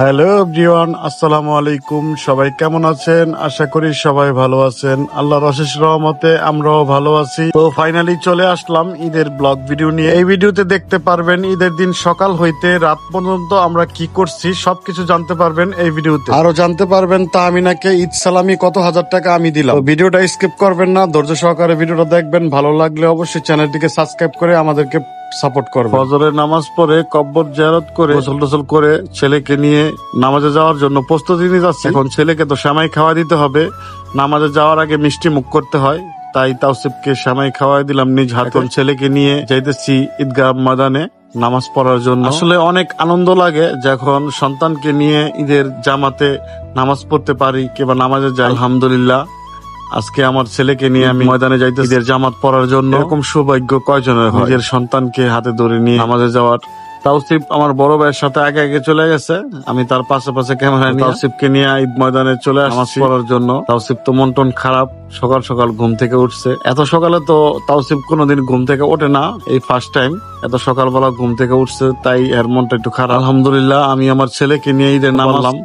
Hello everyone, আসসালামু আলাইকুম। সবাই কেমন আছেন? আশা করি সবাই ভালো আছেন। আল্লাহর অশেষ রহমতে আমরাও ভালো আছি। তো ফাইনালি চলে আসলাম ঈদের ব্লগ ভিডিও নিয়ে। এই ভিডিওতে দেখতে পারবেন ঈদের দিন সকাল হইতে রাত পর্যন্ত আমরা কি করছি সবকিছু জানতে পারবেন এই ভিডিওতে। আরো জানতে পারবেন তাহমিনাকে ঈদ সালামি কত হাজার টাকা আমি দিলাম। তো ভিডিওটা স্কিপ করবেন না, ধৈর্য সহকারে ভিডিওটা দেখবেন। ভালো লাগলে অবশ্যই চ্যানেলটিকে সাবস্ক্রাইব করে আমাদেরকে সাপোর্ট করবে। ফজরের নামাজ পড়ে কব্বর জিয়ারত করে গোসল টোসল করে ছেলেকে নিয়ে নামাজে যাওয়ার জন্য প্রস্তুতি নিয়ে যাচ্ছে। এখন ছেলেকে তো সেমাই খাওয়া দিতে হবে, নামাজে যাওয়ার আগে মিষ্টি মুখ করতে হয়, তাই তাওসিফকে সেমাই খাওয়াই দিলাম নিজ হাতে। এখন ছেলেকে নিয়ে যাইতেছি ঈদগাহ ময়দানে নামাজ পড়ার জন্য। আসলে অনেক আনন্দ লাগে যখন সন্তানকে নিয়ে ঈদের জামাতে নামাজ পড়তে পারি কিংবা নামাজে যাই। আলহামদুলিল্লাহ, আজকে আমার ছেলেকে নিয়ে আমি ময়দানে যাইতেছি ঈদের জামাত পড়ার জন্য। এরকম সৌভাগ্য কয়জনের হয় নিজের সন্তানকে হাতে ধরে নিয়ে নামাজে যাওয়ার। তাওসিফ আমার বড় ভাইয়ের সাথে আগে আগে চলে গেছে, আমি তার পাশে পাশে ক্যামেরা নিয়ে তাওসিফকে নিয়ে ঈদ ময়দানে চলে নামাজ পড়ার জন্য। তাওসিফ তো মন টন খারাপ, সকাল সকাল ঘুম থেকে উঠছে। এত সকালে তো তাওসিফ কোনোদিন ঘুম থেকে ওঠে না, এই ফার্স্ট টাইম এত সকালবেলা ঘুম থেকে উঠছে, তাই এর মনটা একটু খারাপ। আলহামদুলিল্লাহ, আমি আমার ছেলেকে নিয়ে ঈদের নামাজলাম।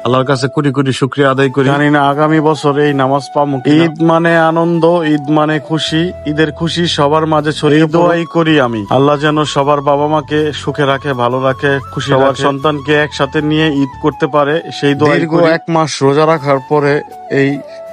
আল্লাহর কাছে কোটি কোটি শুকরিয়া আদায় করি। জানি না আগামী বছর এই নামাজ পাবো। ঈদ মানে আনন্দ, ঈদ মানে খুশি। ঈদের খুশি সবার মাঝে ছড়িয়ে দোয়াই করি আমি, আল্লাহ যেন সবার বাবা মাকে সুখে রাখে, ভালো রাখে, খুশি রাখে, সন্তানকে একসাথে নিয়ে ঈদ করতে পারে সেই দোয়াই করি। এক মাস রোজা রাখার পরে এই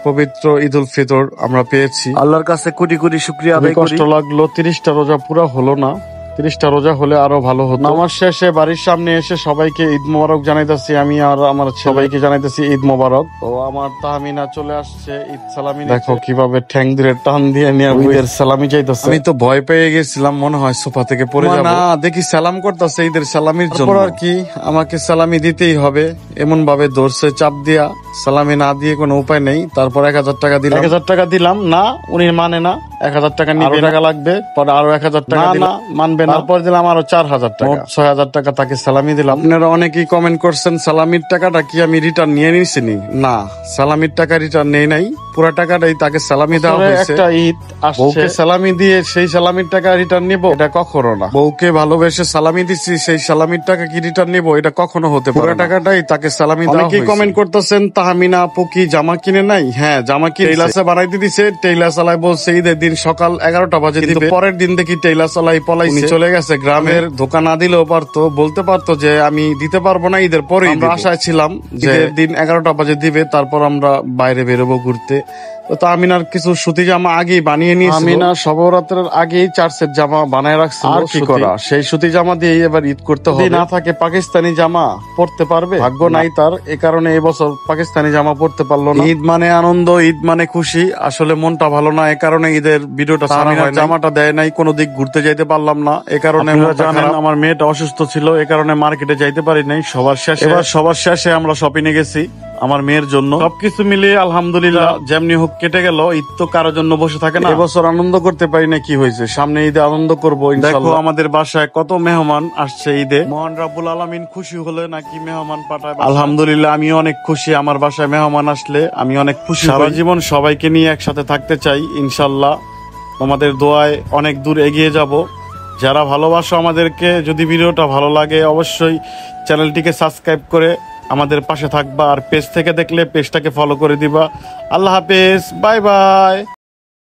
পবিত্র ঈদ উল ফিতর আমরা পেয়েছি, আল্লাহর কাছে কোটি কোটি শুকরিয়া আদায় করি। কষ্ট লাগলো, 30টা রোজা পুরো হলো না, 30টা রোজা হলে আরো ভালো হতো। নামাজ শেষে বাড়ির সামনে এসে সবাইকে ঈদ মোবারক জানাইতেছি আমি, আর আমার সবাইকে জানাইতেছি ঈদ মোবারক। তো আমার তাহমিনা চলে আসছে ঈদ সালামি। দেখো কিভাবে ঠ্যাং ধরে টান দিয়ে নিয়ে ঈদের সালামি চাইতেছে। আমি তো ভয় পেয়ে গেছিলাম, মনে হয় সোফা থেকে পড়ে যাবো। না, দেখি সালাম করতেছে ঈদের সালামির জন্য। আর কি আমাকে সালামি দিতেই হবে, এমন ভাবে ধরছে চাপ দিয়া। সালামি না দিয়ে কোনো উপায় নেই। তারপর 1000 টাকা দিলাম। 1000 টাকা দিলাম না, উনি মানে না। 1000 টাকা নিবে, টাকা লাগবে, পরে আরো 1000 টাকা দিলাম, মানবে না। তারপর দিলাম আরো 4000 টাকা, 6000 টাকা তাকে সালামি দিলাম। আপনারা অনেকেই কমেন্ট করছেন সালামির টাকাটা কি আমি রিটার্ন নিয়ে নিয়েছি? না, সালামির টাকা রিটার্ন নেই নাই, পুরো টাকাটাই তাকে সালামি দেওয়া হয়েছে। একটা ঈদ বউকে সালামি দিয়ে সেই সালামির টাকা রিটার্ন নিব, এটা কখনো না। বউকে ভালোবেসে সালামি দিচ্ছি, সেই সালামির টাকা কি রিটার্ন নিব? এটা কখনো হতে পারে না। পুরো টাকাটাই তাকে সালামি দেওয়া হয়েছে। অনেকেই কমেন্ট করতেছেন তাহমিনা আপু কি জামা কিনে নাই? হ্যাঁ, জামা কিনে টেইলার্সে বানাইতে দিছে। টেইলার চালাই বলছে ঈদের দিন সকাল 11টা বাজে দিবে। পরের দিন দেখি টেইলার চালাই পলাইছে, চলে গেছে গ্রামের। দোকান না দিলেও পারতো, বলতে পারতো যে আমি দিতে পারবো না, ঈদের পরে। আমরা আশায় ছিলাম যে দিন 11টা বাজে দিবে, তারপর আমরা বাইরে বেরোবো ঘুরতে। তো আমিনার কিছু সুতি জামা আগেই বানিয়ে নিয়েছিল। আমিনা সবরাতের আগেই 4 সেট জামা বানায় রাখছিল। আর কি করা, সেই সুতি জামা দিয়ে এবার ঈদ করতে হবে। না থাকে পাকিস্তানি জামা পরতে পারবে, ভাগ্য নাই তার, এ কারণে এবছর পাকিস্তানি জামা পরতে পারলো না। ঈদ মানে আনন্দ, ঈদ মানে খুশি। আসলে মনটা ভালো না, এ কারণে ঈদের ভিডিওটা ছাড়া হয় না। জামাটা দেয় নাই, কোনো দিক ঘুরতে যাইতে পারলাম না, এ কারণে জানেন আমার মেয়েটা অসুস্থ ছিল, এ কারণে মার্কেটে যাইতে পারি নাই। সবার শেষে আমরা শপিং এ গেছি আমার মেয়ের জন্য। সবকিছু মিলিয়ে আলহামদুলিল্লাহ যেমনি হোক কেটে গেল। ঈদ তো কারোর জন্য বসে থাকে না। এবছর আনন্দ করতে পারি না, কি হয়েছে, সামনে ঈদে আনন্দ করবো ইনশাআল্লাহ। দেখো আমাদের বাসায় কত মেহমান আসছে ঈদে। মহান রাব্বুল আলামিন খুশি হলে নাকি মেহমান পাঠায়। আলহামদুলিল্লাহ, আমি অনেক খুশি। আমার বাসায় মেহমান আসলে আমি অনেক খুশি। সারা জীবন সবাইকে নিয়ে একসাথে থাকতে চাই ইনশাআল্লাহ। তোমাদের দোয়ায় অনেক দূর এগিয়ে যাব। যারা ভালোবাসো আমাদেরকে, যদি ভিডিওটা ভালো লাগে অবশ্যই চ্যানেলটিকে সাবস্ক্রাইব করে আমাদের পাশে থাকবা। আর পেজ থেকে দেখলে পেজটাকে ফলো করে দিবা। আল্লাহ হাফেজ, বাই বাই।